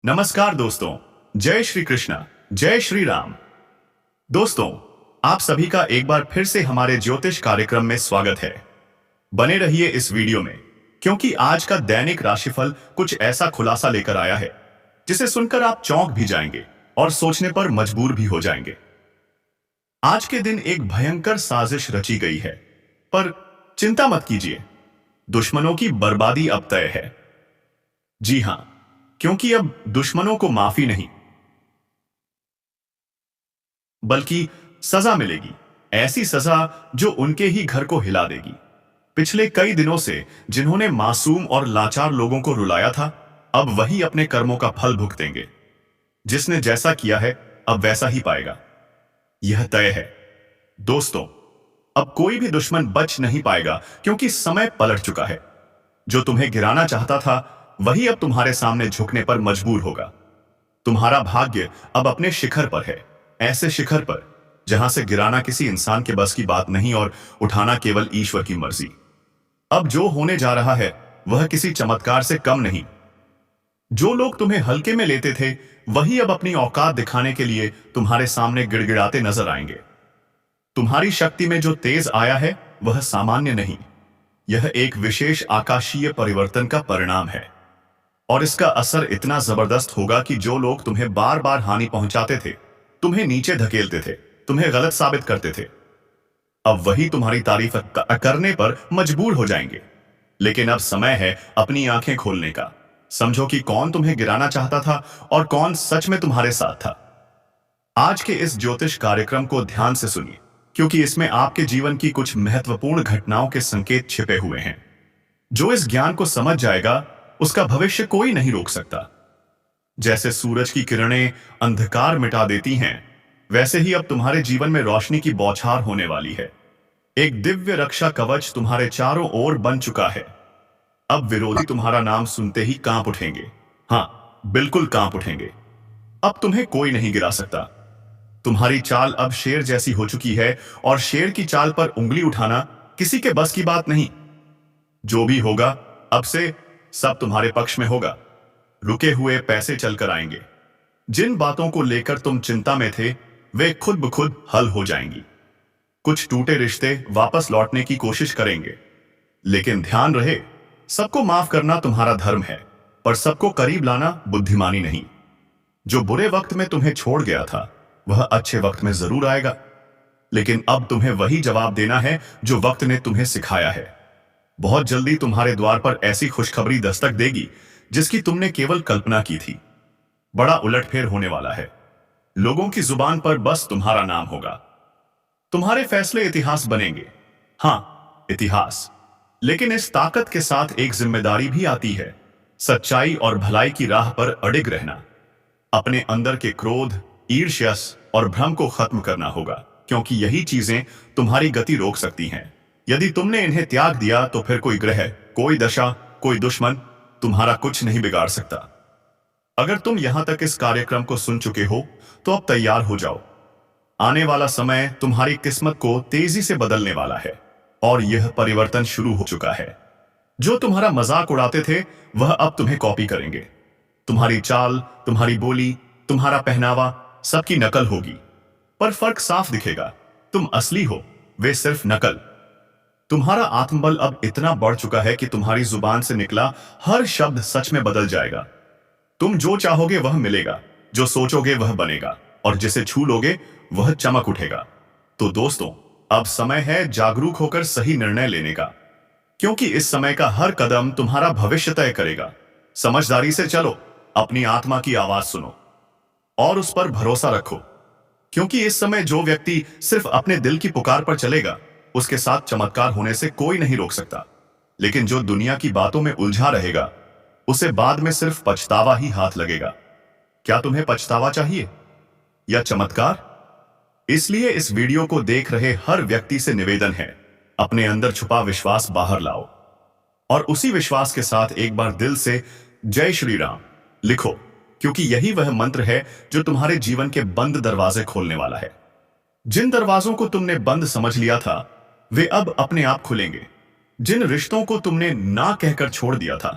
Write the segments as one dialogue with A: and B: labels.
A: नमस्कार दोस्तों। जय श्री कृष्णा, जय श्री राम। दोस्तों, आप सभी का एक बार फिर से हमारे ज्योतिष कार्यक्रम में स्वागत है। बने रहिए इस वीडियो में, क्योंकि आज का दैनिक राशिफल कुछ ऐसा खुलासा लेकर आया है जिसे सुनकर आप चौंक भी जाएंगे और सोचने पर मजबूर भी हो जाएंगे। आज के दिन एक भयंकर साजिश रची गई है, पर चिंता मत कीजिए, दुश्मनों की बर्बादी अब तय है। जी हां, क्योंकि अब दुश्मनों को माफी नहीं बल्कि सजा मिलेगी। ऐसी सजा जो उनके ही घर को हिला देगी। पिछले कई दिनों से जिन्होंने मासूम और लाचार लोगों को रुलाया था, अब वही अपने कर्मों का फल भुगतेंगे। जिसने जैसा किया है अब वैसा ही पाएगा, यह तय है। दोस्तों, अब कोई भी दुश्मन बच नहीं पाएगा, क्योंकि समय पलट चुका है। जो तुम्हें गिराना चाहता था वही अब तुम्हारे सामने झुकने पर मजबूर होगा। तुम्हारा भाग्य अब अपने शिखर पर है, ऐसे शिखर पर जहां से गिराना किसी इंसान के बस की बात नहीं और उठाना केवल ईश्वर की मर्जी। अब जो होने जा रहा है वह किसी चमत्कार से कम नहीं। जो लोग तुम्हें हल्के में लेते थे वही अब अपनी औकात दिखाने के लिए तुम्हारे सामने गिड़गिड़ाते नजर आएंगे। तुम्हारी शक्ति में जो तेज आया है वह सामान्य नहीं, यह एक विशेष आकाशीय परिवर्तन का परिणाम है। और इसका असर इतना जबरदस्त होगा कि जो लोग तुम्हें बार बार हानि पहुंचाते थे, तुम्हें नीचे धकेलते थे, तुम्हें गलत साबित करते थे, अब वही तुम्हारी तारीफ करने पर मजबूर हो जाएंगे। लेकिन अब समय है अपनी आंखें खोलने का। समझो कि कौन तुम्हें गिराना चाहता था और कौन सच में तुम्हारे साथ था। आज के इस ज्योतिष कार्यक्रम को ध्यान से सुनिए, क्योंकि इसमें आपके जीवन की कुछ महत्वपूर्ण घटनाओं के संकेत छिपे हुए हैं। जो इस ज्ञान को समझ जाएगा उसका भविष्य कोई नहीं रोक सकता। जैसे सूरज की किरणें अंधकार मिटा देती हैं, वैसे ही अब तुम्हारे जीवन में रोशनी की बौछार होने वाली है। एक दिव्य रक्षा कवच तुम्हारे चारों ओर बन चुका है। अब विरोधी तुम्हारा नाम सुनते ही कांप उठेंगे। हां, बिल्कुल कांप उठेंगे। अब तुम्हें कोई नहीं गिरा सकता। तुम्हारी चाल अब शेर जैसी हो चुकी है, और शेर की चाल पर उंगली उठाना किसी के बस की बात नहीं। जो भी होगा अब से सब तुम्हारे पक्ष में होगा। रुके हुए पैसे चलकर आएंगे। जिन बातों को लेकर तुम चिंता में थे वे खुद ब खुद हल हो जाएंगी। कुछ टूटे रिश्ते वापस लौटने की कोशिश करेंगे, लेकिन ध्यान रहे, सबको माफ करना तुम्हारा धर्म है, पर सबको करीब लाना बुद्धिमानी नहीं। जो बुरे वक्त में तुम्हें छोड़ गया था वह अच्छे वक्त में जरूर आएगा, लेकिन अब तुम्हें वही जवाब देना है जो वक्त ने तुम्हें सिखाया है। बहुत जल्दी तुम्हारे द्वार पर ऐसी खुशखबरी दस्तक देगी जिसकी तुमने केवल कल्पना की थी। बड़ा उलटफेर होने वाला है। लोगों की जुबान पर बस तुम्हारा नाम होगा। तुम्हारे फैसले इतिहास बनेंगे। हां, इतिहास। लेकिन इस ताकत के साथ एक जिम्मेदारी भी आती है। सच्चाई और भलाई की राह पर अडिग रहना। अपने अंदर के क्रोध, ईर्ष्या और भ्रम को खत्म करना होगा, क्योंकि यही चीजें तुम्हारी गति रोक सकती हैं। यदि तुमने इन्हें त्याग दिया तो फिर कोई ग्रह, कोई दशा, कोई दुश्मन तुम्हारा कुछ नहीं बिगाड़ सकता। अगर तुम यहां तक इस कार्यक्रम को सुन चुके हो तो अब तैयार हो जाओ। आने वाला समय तुम्हारी किस्मत को तेजी से बदलने वाला है, और यह परिवर्तन शुरू हो चुका है। जो तुम्हारा मजाक उड़ाते थे वह अब तुम्हें कॉपी करेंगे। तुम्हारी चाल, तुम्हारी बोली, तुम्हारा पहनावा सबकी नकल होगी, पर फर्क साफ दिखेगा। तुम असली हो, वे सिर्फ नकल। तुम्हारा आत्मबल अब इतना बढ़ चुका है कि तुम्हारी जुबान से निकला हर शब्द सच में बदल जाएगा। तुम जो चाहोगे वह मिलेगा, जो सोचोगे वह बनेगा, और जिसे छू लोगे वह चमक उठेगा। तो दोस्तों, अब समय है जागरूक होकर सही निर्णय लेने का, क्योंकि इस समय का हर कदम तुम्हारा भविष्य तय करेगा। समझदारी से चलो, अपनी आत्मा की आवाज सुनो और उस पर भरोसा रखो, क्योंकि इस समय जो व्यक्ति सिर्फ अपने दिल की पुकार पर चलेगा उसके साथ चमत्कार होने से कोई नहीं रोक सकता। लेकिन जो दुनिया की बातों में उलझा रहेगा उसे बाद में सिर्फ पछतावा ही हाथ लगेगा। क्या तुम्हें पछतावा चाहिए या चमत्कार? इसलिए इस वीडियो को देख रहे हर व्यक्ति से निवेदन है, अपने अंदर छुपा विश्वास बाहर लाओ, और उसी विश्वास के साथ एक बार दिल से जय श्री राम लिखो, क्योंकि यही वह मंत्र है जो तुम्हारे जीवन के बंद दरवाजे खोलने वाला है। जिन दरवाजों को तुमने बंद समझ लिया था वे अब अपने आप खुलेंगे। जिन रिश्तों को तुमने ना कहकर छोड़ दिया था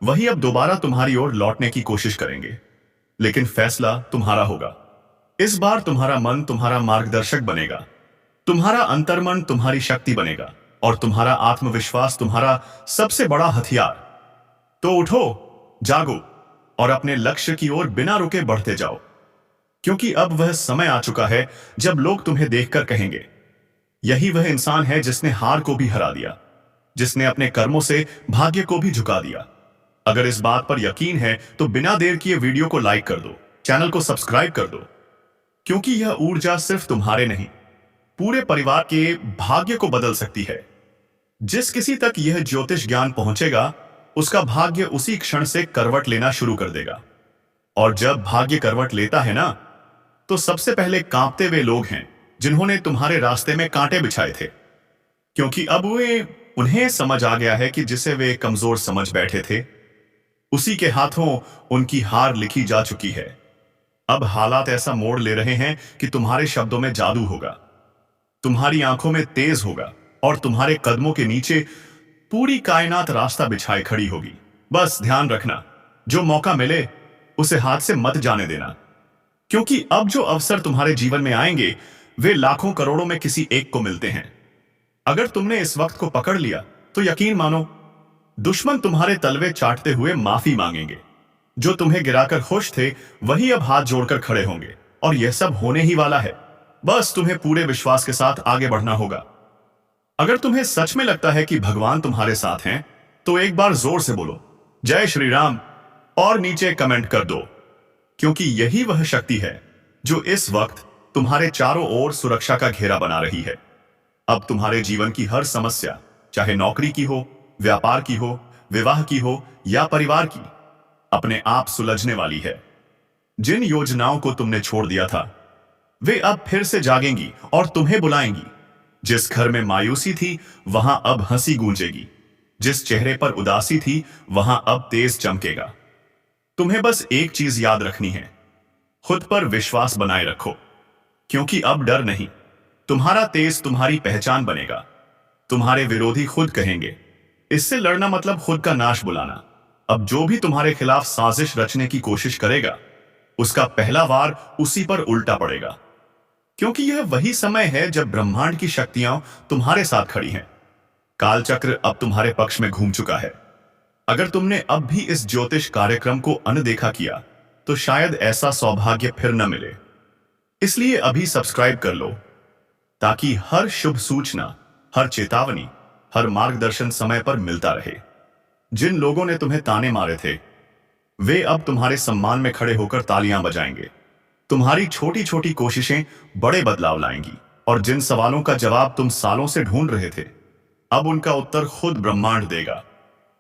A: वही अब दोबारा तुम्हारी ओर लौटने की कोशिश करेंगे। लेकिन फैसला तुम्हारा होगा। इस बार तुम्हारा मन तुम्हारा मार्गदर्शक बनेगा, तुम्हारा अंतर्मन तुम्हारी शक्ति बनेगा और तुम्हारा आत्मविश्वास तुम्हारा सबसे बड़ा हथियार। तो उठो, जागो और अपने लक्ष्य की ओर बिना रुके बढ़ते जाओ, क्योंकि अब वह समय आ चुका है जब लोग तुम्हें देखकर कहेंगे, यही वह इंसान है जिसने हार को भी हरा दिया, जिसने अपने कर्मों से भाग्य को भी झुका दिया। अगर इस बात पर यकीन है तो बिना देर किए वीडियो को लाइक कर दो, चैनल को सब्सक्राइब कर दो, क्योंकि यह ऊर्जा सिर्फ तुम्हारे नहीं, पूरे परिवार के भाग्य को बदल सकती है। जिस किसी तक यह ज्योतिष ज्ञान पहुंचेगा, उसका भाग्य उसी क्षण से करवट लेना शुरू कर देगा। और जब भाग्य करवट लेता है ना, तो सबसे पहले कांपते वे लोग हैं जिन्होंने तुम्हारे रास्ते में कांटे बिछाए थे, क्योंकि अब उन्हें समझ आ गया है कि जिसे वे कमजोर समझ बैठे थे, उसी के हाथों उनकी हार लिखी जा चुकी है। अब हालात ऐसा मोड़ ले रहे हैं कि तुम्हारे शब्दों में जादू होगा, तुम्हारी आंखों में तेज होगा और तुम्हारे कदमों के नीचे पूरी कायनात रास्ता बिछाए खड़ी होगी। बस ध्यान रखना, जो मौका मिले उसे हाथ से मत जाने देना, क्योंकि अब जो अवसर तुम्हारे जीवन में आएंगे वे लाखों करोड़ों में किसी एक को मिलते हैं। अगर तुमने इस वक्त को पकड़ लिया तो यकीन मानो, दुश्मन तुम्हारे तलवे चाटते हुए माफी मांगेंगे। जो तुम्हें गिराकर खुश थे वही अब हाथ जोड़कर खड़े होंगे, और यह सब होने ही वाला है। बस तुम्हें पूरे विश्वास के साथ आगे बढ़ना होगा। अगर तुम्हें सच में लगता है कि भगवान तुम्हारे साथ हैं, तो एक बार जोर से बोलो जय श्री राम और नीचे कमेंट कर दो, क्योंकि यही वह शक्ति है जो इस वक्त तुम्हारे चारों ओर सुरक्षा का घेरा बना रही है। अब तुम्हारे जीवन की हर समस्या, चाहे नौकरी की हो, व्यापार की हो, विवाह की हो या परिवार की, अपने आप सुलझने वाली है। जिन योजनाओं को तुमने छोड़ दिया था वे अब फिर से जागेंगी और तुम्हें बुलाएंगी। जिस घर में मायूसी थी वहां अब हंसी गूंजेगी, जिस चेहरे पर उदासी थी वहां अब तेज चमकेगा। तुम्हें बस एक चीज याद रखनी है, खुद पर विश्वास बनाए रखो, क्योंकि अब डर नहीं, तुम्हारा तेज तुम्हारी पहचान बनेगा। तुम्हारे विरोधी खुद कहेंगे, इससे लड़ना मतलब खुद का नाश बुलाना। अब जो भी तुम्हारे खिलाफ साजिश रचने की कोशिश करेगा, उसका पहला वार उसी पर उल्टा पड़ेगा, क्योंकि यह वही समय है जब ब्रह्मांड की शक्तियां तुम्हारे साथ खड़ी हैं। कालचक्र अब तुम्हारे पक्ष में घूम चुका है। अगर तुमने अब भी इस ज्योतिष कार्यक्रम को अनदेखा किया तो शायद ऐसा सौभाग्य फिर न मिले। इसलिए अभी सब्सक्राइब कर लो, ताकि हर शुभ सूचना, हर चेतावनी, हर मार्गदर्शन समय पर मिलता रहे। जिन लोगों ने तुम्हें ताने मारे थे वे अब तुम्हारे सम्मान में खड़े होकर तालियां बजाएंगे। तुम्हारी छोटी छोटी कोशिशें बड़े बदलाव लाएंगी, और जिन सवालों का जवाब तुम सालों से ढूंढ रहे थे, अब उनका उत्तर खुद ब्रह्मांड देगा।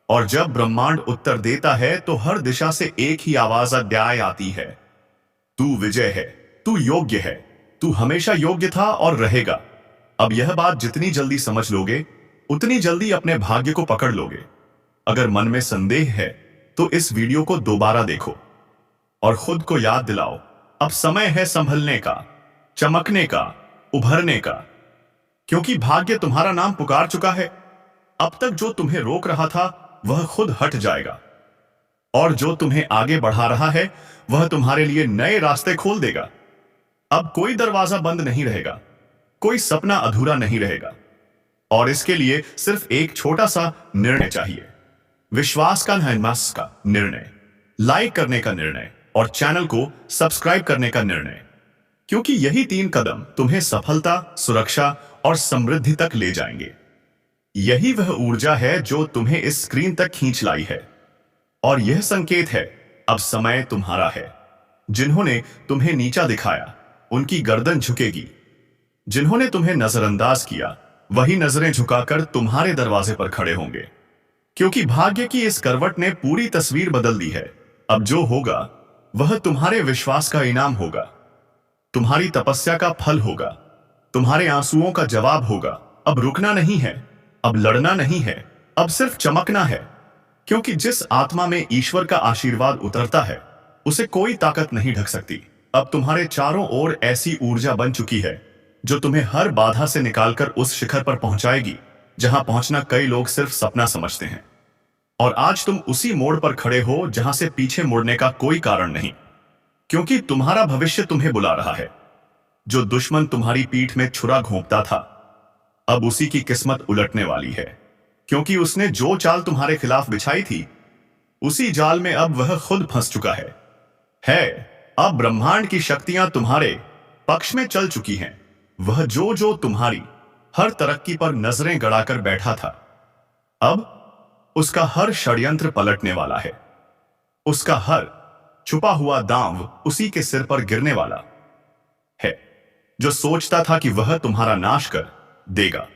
A: और जब ब्रह्मांड उत्तर देता है तो हर दिशा से एक ही आवाज अध्याय आती है, तू विजय है, तू योग्य है, तू हमेशा योग्य था और रहेगा। अब यह बात जितनी जल्दी समझ लोगे उतनी जल्दी अपने भाग्य को पकड़ लोगे। अगर मन में संदेह है तो इस वीडियो को दोबारा देखो और खुद को याद दिलाओ, अब समय है संभलने का, चमकने का, उभरने का, क्योंकि भाग्य तुम्हारा नाम पुकार चुका है। अब तक जो तुम्हें रोक रहा था वह खुद हट जाएगा, और जो तुम्हें आगे बढ़ा रहा है वह तुम्हारे लिए नए रास्ते खोल देगा। अब कोई दरवाजा बंद नहीं रहेगा, कोई सपना अधूरा नहीं रहेगा, और इसके लिए सिर्फ एक छोटा सा निर्णय चाहिए। विश्वास का नहमस का निर्णय, लाइक करने का निर्णय और चैनल को सब्सक्राइब करने का निर्णय, क्योंकि यही 3 कदम तुम्हें सफलता, सुरक्षा और समृद्धि तक ले जाएंगे। यही वह ऊर्जा है जो तुम्हें इस स्क्रीन तक खींच लाई है, और यह संकेत है अब समय तुम्हारा है। जिन्होंने तुम्हें नीचा दिखाया उनकी गर्दन झुकेगी, जिन्होंने तुम्हें नजरअंदाज किया वही नजरें झुकाकर तुम्हारे दरवाजे पर खड़े होंगे, क्योंकि भाग्य की इस करवट ने पूरी तस्वीर बदल दी है। अब जो होगा वह तुम्हारे विश्वास का इनाम होगा, तुम्हारी तपस्या का फल होगा, तुम्हारे आंसुओं का जवाब होगा। अब रुकना नहीं है, अब लड़ना नहीं है, अब सिर्फ चमकना है, क्योंकि जिस आत्मा में ईश्वर का आशीर्वाद उतरता है उसे कोई ताकत नहीं ढक सकती। अब तुम्हारे चारों ओर ऐसी ऊर्जा बन चुकी है जो तुम्हें हर बाधा से निकालकर उस शिखर पर पहुंचाएगी जहां पहुंचना कई लोग सिर्फ सपना समझते हैं। और आज तुम उसी मोड़ पर खड़े हो जहां से पीछे मुड़ने का कोई कारण नहीं। क्योंकि तुम्हारा भविष्य तुम्हें बुला रहा है। जो दुश्मन तुम्हारी पीठ में छुरा घोंपता था, अब उसी की किस्मत उलटने वाली है, क्योंकि उसने जो चाल तुम्हारे खिलाफ बिछाई थी, उसी जाल में अब वह खुद फंस चुका है। अब ब्रह्मांड की शक्तियां तुम्हारे पक्ष में चल चुकी हैं। वह जो तुम्हारी हर तरक्की पर नजरें गड़ाकर बैठा था, अब उसका हर षड्यंत्र पलटने वाला है। उसका हर छुपा हुआ दांव उसी के सिर पर गिरने वाला है। जो सोचता था कि वह तुम्हारा नाश कर देगा,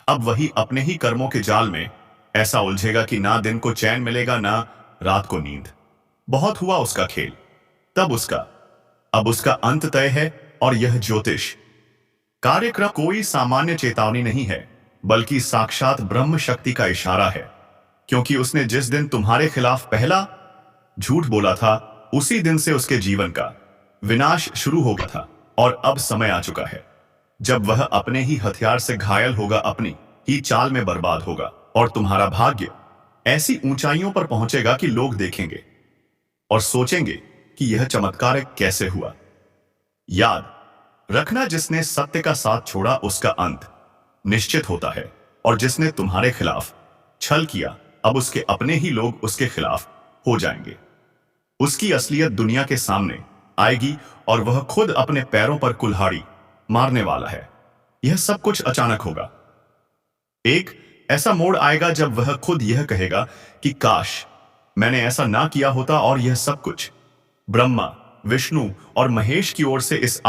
A: अब वही अपने ही कर्मों के जाल में ऐसा उलझेगा कि ना दिन को चैन मिलेगा, ना रात को नींद। बहुत हुआ उसका खेल। अब उसका अंत तय है। और यह ज्योतिष कार्यक्रम कोई सामान्य चेतावनी नहीं है, बल्कि साक्षात ब्रह्म शक्ति का इशारा है। क्योंकि उसने जिस दिन तुम्हारे खिलाफ पहला झूठ बोला था, उसी दिन से उसके जीवन का विनाश शुरू हो गया था। और अब समय आ चुका है जब वह अपने ही हथियार से घायल होगा, अपनी ही चाल में बर्बाद होगा, और तुम्हारा भाग्य ऐसी ऊंचाइयों पर पहुंचेगा कि लोग देखेंगे और सोचेंगे कि यह चमत्कार कैसे हुआ। याद रखना, जिसने सत्य का साथ छोड़ा उसका अंत निश्चित होता है, और जिसने तुम्हारे खिलाफ छल किया, अब उसके अपने ही लोग उसके खिलाफ हो जाएंगे। उसकी असलियत दुनिया के सामने आएगी और वह खुद अपने पैरों पर कुल्हाड़ी मारने वाला है। यह सब कुछ अचानक होगा। एक ऐसा मोड़ आएगा जब वह खुद यह कहेगा कि काश मैंने ऐसा ना किया होता, और यह सब कुछ ब्रह्मा, विष्णु और महेश की ओर से इस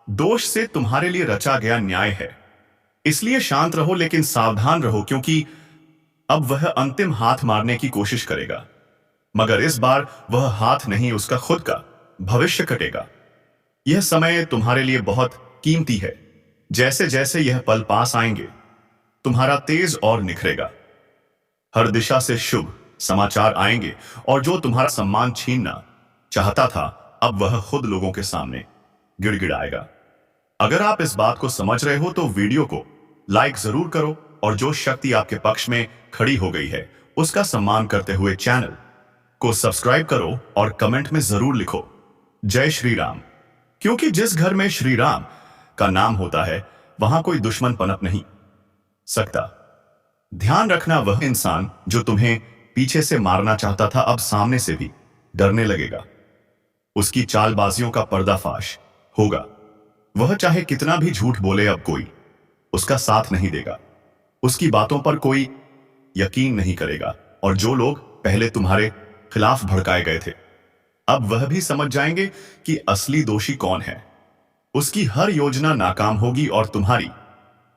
A: दोष से तुम्हारे लिए रचा गया न्याय है। इसलिए शांत रहो, लेकिन सावधान रहो, क्योंकि अब वह अंतिम हाथ मारने की कोशिश करेगा, मगर इस बार वह हाथ नहीं, उसका खुद का भविष्य कटेगा। यह समय तुम्हारे लिए बहुत कीमती है। जैसे जैसे यह पल पास आएंगे, तुम्हारा तेज और निखरेगा। हर दिशा से शुभ समाचार आएंगे, और जो तुम्हारा सम्मान छीनना चाहता था, अब वह खुद लोगों के सामने गिड़गिड़ाएगा। अगर आप इस बात को समझ रहे हो तो वीडियो को लाइक जरूर करो, और जो शक्ति आपके पक्ष में खड़ी हो गई है उसका सम्मान करते हुए चैनल को सब्सक्राइब करो और कमेंट में जरूर लिखो जय श्री राम। क्योंकि जिस घर में श्री राम का नाम होता है, वहां कोई दुश्मन पनप नहीं सकता। ध्यान रखना, वह इंसान जो तुम्हें पीछे से मारना चाहता था, अब सामने से भी डरने लगेगा। उसकी चालबाजियों का पर्दाफाश होगा। वह चाहे कितना भी झूठ बोले, अब कोई उसका साथ नहीं देगा। उसकी बातों पर कोई यकीन नहीं करेगा, और जो लोग पहले तुम्हारे खिलाफ भड़काए गए थे, अब वह भी समझ जाएंगे कि असली दोषी कौन है। उसकी हर योजना नाकाम होगी, और तुम्हारी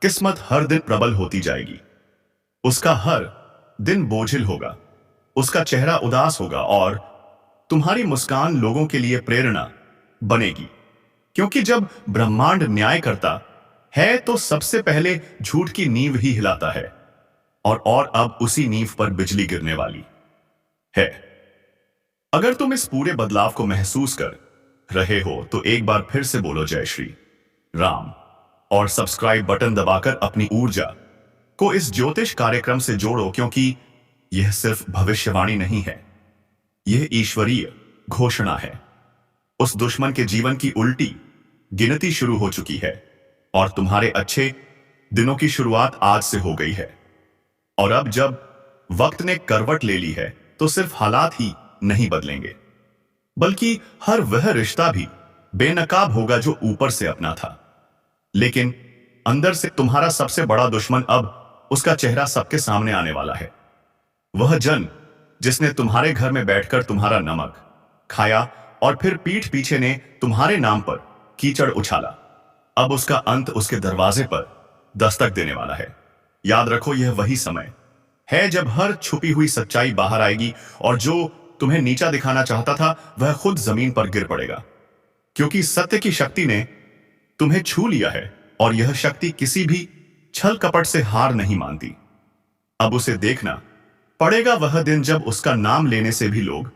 A: किस्मत हर दिन प्रबल होती जाएगी। उसका हर दिन बोझिल होगा, उसका चेहरा उदास होगा, और तुम्हारी मुस्कान लोगों के लिए प्रेरणा बनेगी। क्योंकि जब ब्रह्मांड न्याय करता है तो सबसे पहले झूठ की नींव ही हिलाता है, और अब उसी नींव पर बिजली गिरने वाली है। अगर तुम इस पूरे बदलाव को महसूस कर रहे हो तो एक बार फिर से बोलो जय श्री राम, और सब्सक्राइब बटन दबाकर अपनी ऊर्जा को इस ज्योतिष कार्यक्रम से जोड़ो, क्योंकि यह सिर्फ भविष्यवाणी नहीं है, यह ईश्वरीय घोषणा है। उस दुश्मन के जीवन की उल्टी गिनती शुरू हो चुकी है, और तुम्हारे अच्छे दिनों की शुरुआत आज से हो गई है। और अब जब वक्त ने करवट ले ली है, तो सिर्फ हालात ही नहीं बदलेंगे, बल्कि हर वह रिश्ता भी बेनकाब होगा जो ऊपर से अपना था, लेकिन अंदर से तुम्हारा सबसे बड़ा दुश्मन, अब उसका चेहरा सबके सामने आने वाला है। वह जन जिसने तुम्हारे घर में बैठकर तुम्हारा नमक खाया और फिर पीठ पीछे ने तुम्हारे नाम पर कीचड़ उछाला, अब उसका अंत उसके दरवाजे पर दस्तक देने वाला है। याद रखो, यह वही समय है जब हर छुपी हुई सच्चाई बाहर आएगी, और जो तुम्हें नीचा दिखाना चाहता था वह खुद जमीन पर गिर पड़ेगा। क्योंकि सत्य की शक्ति ने तुम्हें छू लिया है, और यह शक्ति किसी भी छल कपट से हार नहीं मानती। अब उसे देखना पड़ेगा वह दिन जब उसका नाम लेने से भी लोग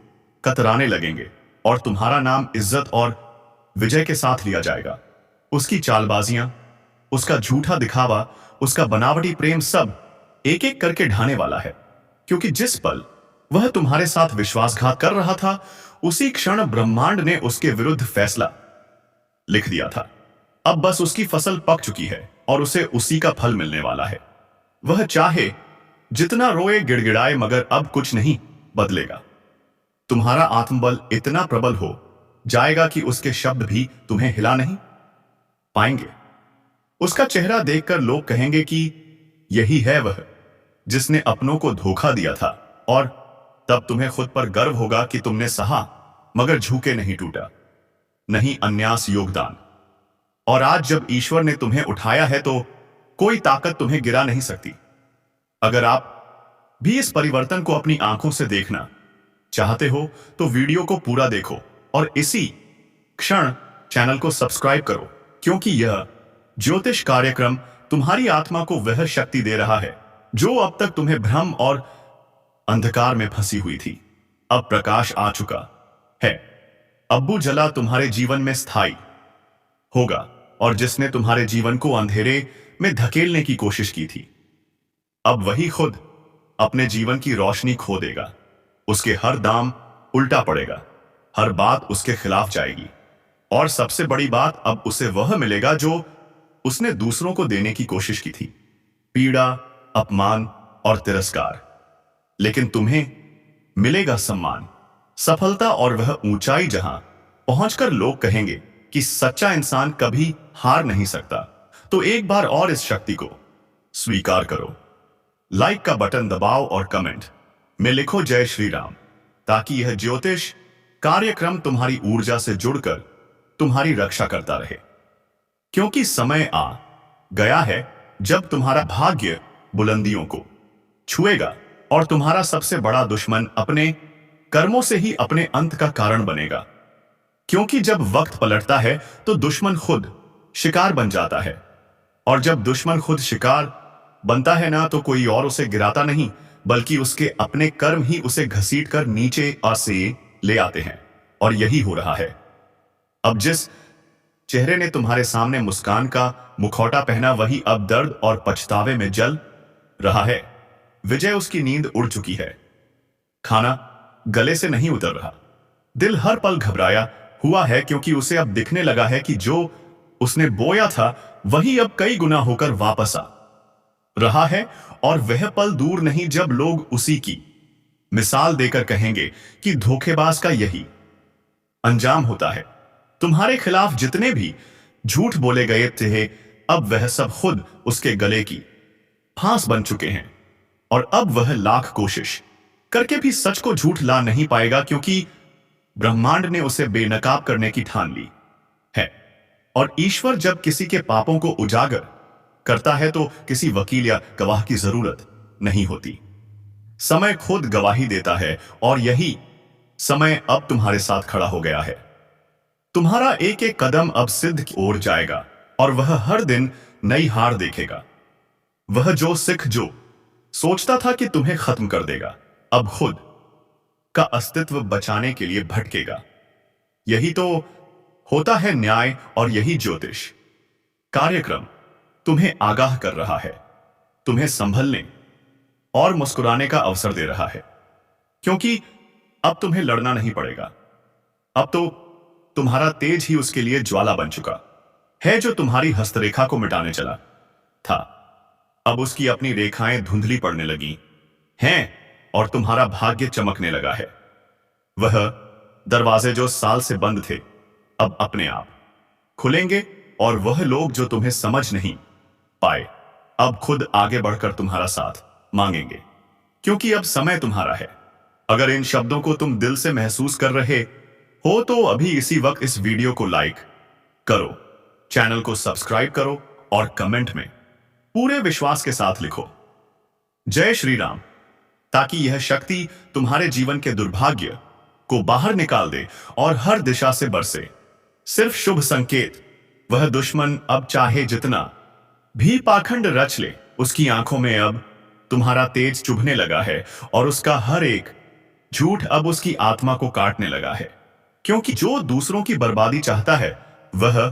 A: कतराने लगेंगे, और तुम्हारा नाम इज्जत और विजय के साथ लिया जाएगा। उसकी चालबाजियां, उसका झूठा दिखावा, उसका बनावटी प्रेम सब एक एक करके ढाने वाला है। क्योंकि जिस पल वह तुम्हारे साथ विश्वासघात कर रहा था, उसी क्षण ब्रह्मांड ने उसके विरुद्ध फैसला लिख दिया था। अब बस उसकी फसल पक चुकी है और उसे उसी का फल मिलने वाला है। वह चाहे जितना रोए गिड़गिड़ाए मगर अब कुछ नहीं बदलेगा। तुम्हारा आत्मबल इतना प्रबल हो जाएगा कि उसके शब्द भी तुम्हें हिला नहीं पाएंगे। उसका चेहरा देखकर लोग कहेंगे कि यही है वह जिसने अपनों को धोखा दिया था, और तब तुम्हें खुद पर गर्व होगा कि तुमने सहा मगर झुके नहीं, टूटा नहीं, अन्यास योगदान। और आज जब ईश्वर ने तुम्हें उठाया है तो कोई ताकत तुम्हें गिरा नहीं सकती। अगर आप भी इस परिवर्तन को अपनी आंखों से देखना चाहते हो तो वीडियो को पूरा देखो और इसी क्षण चैनल को सब्सक्राइब करो, क्योंकि यह ज्योतिष कार्यक्रम तुम्हारी आत्मा को वह शक्ति दे रहा है जो अब तक तुम्हें भ्रम और अंधकार में फंसी हुई थी। अब प्रकाश आ चुका है। अब्बू जला तुम्हारे जीवन में स्थायी होगा, और जिसने तुम्हारे जीवन को अंधेरे में धकेलने की कोशिश की थी, अब वही खुद अपने जीवन की रोशनी खो देगा। उसके हर दाम उल्टा पड़ेगा, हर बात उसके खिलाफ जाएगी, और सबसे बड़ी बात, अब उसे वह मिलेगा जो उसने दूसरों को देने की कोशिश की थी, पीड़ा, अपमान और तिरस्कार। लेकिन तुम्हें मिलेगा सम्मान, सफलता और वह ऊंचाई जहां पहुंचकर लोग कहेंगे कि सच्चा इंसान कभी हार नहीं सकता। तो एक बार और इस शक्ति को स्वीकार करो। लाइक का बटन दबाओ और कमेंट में लिखो जय श्री राम, ताकि यह ज्योतिष कार्यक्रम तुम्हारी ऊर्जा से जुड़कर तुम्हारी रक्षा करता रहे। क्योंकि समय आ गया है जब तुम्हारा भाग्य बुलंदियों को छुएगा और तुम्हारा सबसे बड़ा दुश्मन अपने कर्मों से ही अपने अंत का कारण बनेगा। क्योंकि जब वक्त पलटता है तो दुश्मन खुद शिकार बन जाता है, और जब दुश्मन खुद शिकार बनता है ना, तो कोई और उसे गिराता नहीं बल्कि उसके अपने कर्म ही उसे घसीट कर नीचे से ले आते हैं। और यही हो रहा है। अब जिस चेहरे ने तुम्हारे सामने मुस्कान का मुखौटा पहना, वही अब दर्द और पछतावे में जल रहा है। विजय उसकी नींद उड़ चुकी है, खाना गले से नहीं उतर रहा, दिल हर पल घबराया हुआ है, क्योंकि उसे अब दिखने लगा है कि जो उसने बोया था वही अब कई गुना होकर वापस आ रहा है। और वह पल दूर नहीं जब लोग उसी की मिसाल देकर कहेंगे कि धोखेबाज का यही अंजाम होता है। तुम्हारे खिलाफ जितने भी झूठ बोले गए थे, अब वह सब खुद उसके गले की फांस बन चुके हैं, और अब वह लाख कोशिश करके भी सच को झूठ ला नहीं पाएगा, क्योंकि ब्रह्मांड ने उसे बेनकाब करने की ठान ली है। और ईश्वर जब किसी के पापों को उजागर करता है तो किसी वकील या गवाह की जरूरत नहीं होती। समय खुद गवाही देता है, और यही समय अब तुम्हारे साथ खड़ा हो गया है। तुम्हारा एक एक कदम अब सिद्ध की ओर जाएगा, और वह हर दिन नई हार देखेगा। वह जो सोचता था कि तुम्हें खत्म कर देगा, अब खुद का अस्तित्व बचाने के लिए भटकेगा। यही तो होता है न्याय, और यही ज्योतिष कार्यक्रम तुम्हें आगाह कर रहा है, तुम्हें संभलने और मुस्कुराने का अवसर दे रहा है। क्योंकि अब तुम्हें लड़ना नहीं पड़ेगा, अब तो तुम्हारा तेज ही उसके लिए ज्वाला बन चुका है जो तुम्हारी हस्तरेखा को मिटाने चला था। अब उसकी अपनी रेखाएं धुंधली पड़ने लगी हैं, और तुम्हारा भाग्य चमकने लगा है। वह दरवाजे जो साल से बंद थे अब अपने आप खुलेंगे, और वह लोग जो तुम्हें समझ नहीं पाए अब खुद आगे बढ़कर तुम्हारा साथ मांगेंगे, क्योंकि अब समय तुम्हारा है। अगर इन शब्दों को तुम दिल से महसूस कर रहे हो तो अभी इसी वक्त इस वीडियो को लाइक करो, चैनल को सब्सक्राइब करो और कमेंट में पूरे विश्वास के साथ लिखो जय श्री राम, ताकि यह शक्ति तुम्हारे जीवन के दुर्भाग्य को बाहर निकाल दे और हर दिशा से बरसे सिर्फ शुभ संकेत। वह दुश्मन अब चाहे जितना भी पाखंड रच ले, उसकी आंखों में अब तुम्हारा तेज चुभने लगा है, और उसका हर एक झूठ अब उसकी आत्मा को काटने लगा है। क्योंकि जो दूसरों की बर्बादी चाहता है वह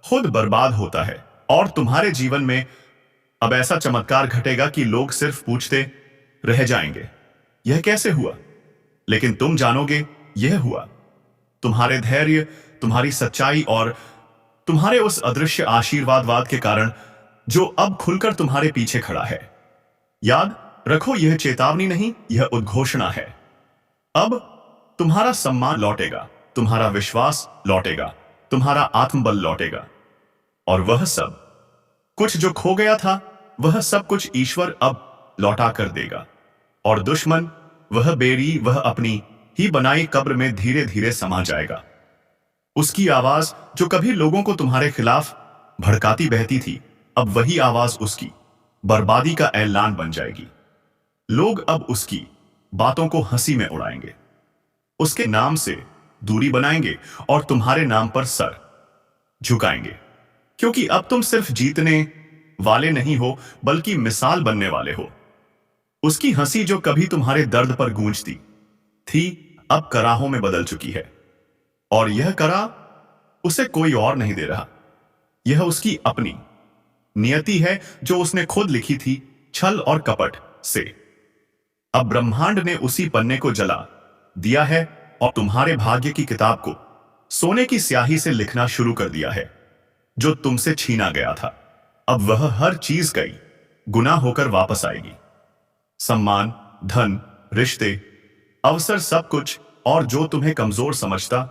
A: खुद बर्बाद होता है, और तुम्हारे जीवन में अब ऐसा चमत्कार घटेगा कि लोग सिर्फ पूछते रह जाएंगे, यह कैसे हुआ? लेकिन तुम जानोगे यह हुआ तुम्हारे धैर्य, तुम्हारी सच्चाई और तुम्हारे उस अदृश्य आशीर्वाद के कारण जो अब खुलकर तुम्हारे पीछे खड़ा है। याद रखो, यह चेतावनी नहीं, यह उद्घोषणा है। अब तुम्हारा सम्मान लौटेगा, तुम्हारा विश्वास लौटेगा, तुम्हारा आत्मबल लौटेगा, और वह सब कुछ जो खो गया था, वह सब कुछ ईश्वर अब लौटा कर देगा। और दुश्मन, वह बेरी, वह अपनी ही बनाई कब्र में धीरे धीरे समा जाएगा। उसकी आवाज जो कभी लोगों को तुम्हारे खिलाफ भड़काती बहती थी, अब वही आवाज उसकी बर्बादी का ऐलान बन जाएगी। लोग अब उसकी बातों को हंसी में उड़ाएंगे, उसके नाम से दूरी बनाएंगे और तुम्हारे नाम पर सर झुकाएंगे, क्योंकि अब तुम सिर्फ जीतने वाले नहीं हो, बल्कि मिसाल बनने वाले हो। उसकी हंसी जो कभी तुम्हारे दर्द पर गूंजती थी, अब कराहों में बदल चुकी है, और यह करा उसे कोई और नहीं दे रहा। यह उसकी अपनी नियति है जो उसने खुद लिखी थी, छल और कपट से। अब ब्रह्मांड ने उसी पन्ने को जला दिया है और तुम्हारे भाग्य की किताब को सोने की स्याही से लिखना शुरू कर दिया है, जो तुमसे छीना गया था। अब वह हर चीज कई गुना होकर वापस आएगी। सम्मान, धन, रिश्ते, अवसर, सब कुछ, और जो तुम्हें कमजोर समझता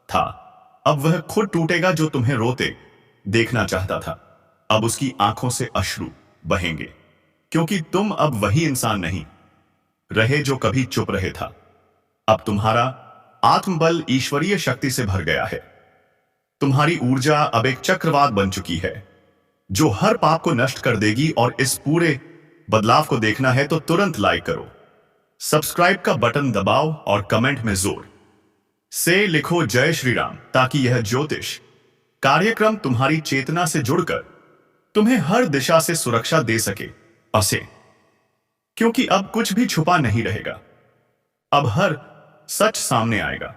A: था, अब वह खुद टूटेगा। जो तुम्हें रोते देखना चाहता था, अब उसकी आंखों से अश्रु बहेंगे, क्योंकि तुम अब वही इंसान नहीं रहे जो कभी चुप रहे था। अब तुम्हारा आत्मबल ईश्वरीय शक्ति से भर गया है। तुम्हारी ऊर्जा अब एक चक्रवात बन चुकी है, जो हर पाप को नष्ट कर देगी। और इस पूरे बदलाव को देखना है तो तुरंत लाइक करो, सब्सक्राइब का बटन दबाओ और कमेंट में जोर से लिखो जय श्री राम, ताकि यह ज्योतिष कार्यक्रम तुम्हारी चेतना से जुड़कर तुम्हें हर दिशा से सुरक्षा दे सके। असे क्योंकि अब कुछ भी छुपा नहीं रहेगा, अब हर सच सामने आएगा।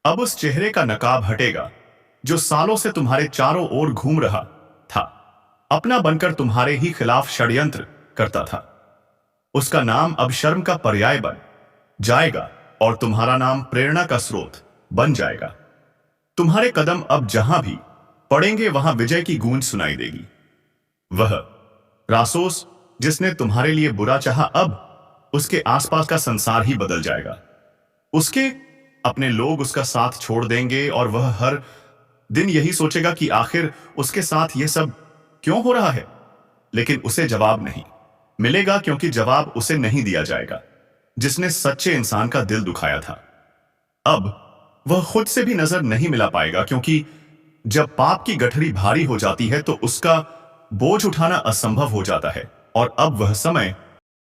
A: अब उस चेहरे का नकाब हटेगा जो सालों से तुम्हारे चारों ओर घूम रहा था, अपना बनकर तुम्हारे ही खिलाफ षड्यंत्र करता था। उसका नाम अब शर्म का पर्याय बन जाएगा और तुम्हारा नाम प्रेरणा का स्रोत बन जाएगा। तुम्हारे कदम अब जहां भी पड़ेंगे वहां विजय की गूंज सुनाई देगी। वह रासोस जिसने तुम्हारे लिए बुरा चाहा, अब उसके आसपास का संसार ही बदल जाएगा। उसके अपने लोग उसका साथ छोड़ देंगे और वह हर दिन यही सोचेगा कि आखिर उसके साथ यह सब क्यों हो रहा है। लेकिन उसे जवाब नहीं मिलेगा, क्योंकि जवाब उसे नहीं दिया जाएगा जिसने सच्चे इंसान का दिल दुखाया था। अब वह खुद से भी नजर नहीं मिला पाएगा, क्योंकि जब पाप की गठरी भारी हो जाती है तो उसका बोझ उठाना असंभव हो जाता है। और अब वह समय